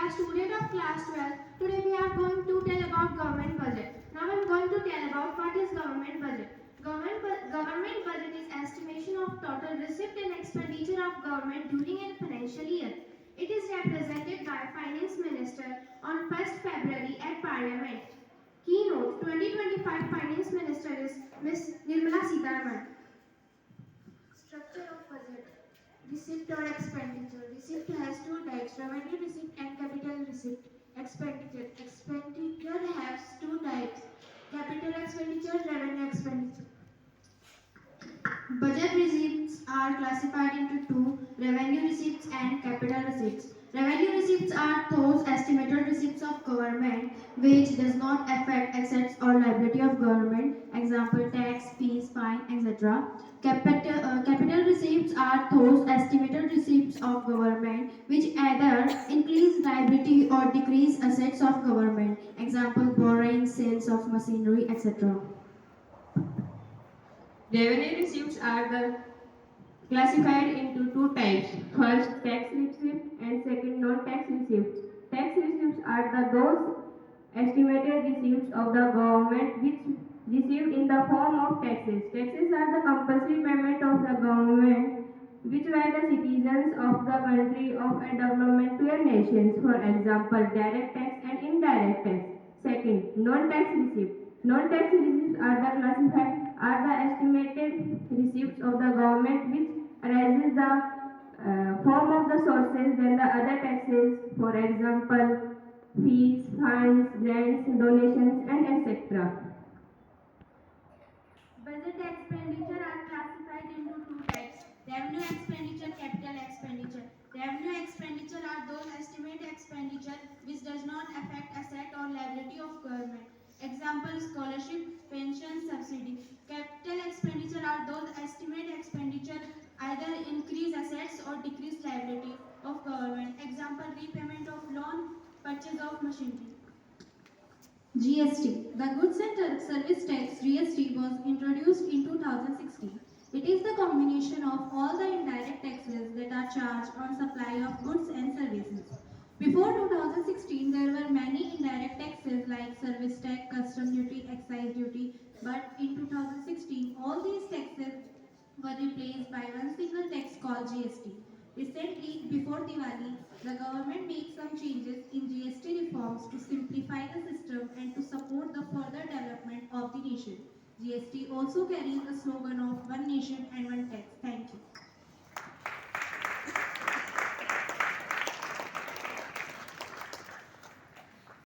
are student of class 12. Today we are going to tell about government budget. Now I am going to tell about what is government budget. Government budget is estimation of total receipt and expenditure of government during a financial year. It is represented by Finance Minister on 1st February at Parliament. Keynote 2025 Finance Minister is Ms. Nirmala Sitharaman. Structure of budget. Receipt or expenditure. Receipt has two types, revenue receipt and capital receipt. Expenditure. Expenditure has two types, capital expenditure, revenue expenditure. Budget receipts are classified into two, revenue receipts and capital receipts. Revenue receipts are those estimated receipts of government which does not affect assets or liability of government, example tax, fees, fine, etc. Capital receipts are those estimated receipts of government which either increase liability or decrease assets of government, example borrowing, sales of machinery, etc. Revenue receipts are classified into two types. First, tax receipts and second, non-tax receipts. Tax receipts are those estimated receipts of the government which received in the form of taxes. Taxes are the compulsory payment of the government which were the citizens of the country of a development to a nation. For example, direct tax and indirect tax. Second, non-tax receipts. Non-tax receipts are the estimated receipts of the government which arises the form of the sources than the other taxes, for example, fees, fines, grants, donations, and etc. Budget expenditure are classified into two types, revenue expenditure, capital expenditure. Revenue expenditure are those estimated expenditure which does not affect asset or liability of government. Example, scholarship, pension, subsidy. Capital expenditure are those estimated expenditure either increase assets or decrease liability of government. Example, repayment of loan, purchase of machinery. GST. The Goods and Service Tax GST was introduced in 2016. It is the combination of all the indirect taxes that are charged on supply of goods and services. Before 2016, there were many indirect taxes like service tax, custom duty, excise duty, but in 2016, all these taxes were replaced by one single tax called GST. Recently, before Diwali, the government made some changes in GST reforms to simplify the system and to support the further development of the nation. GST also carries the slogan of One Nation and One Tax. Thank you.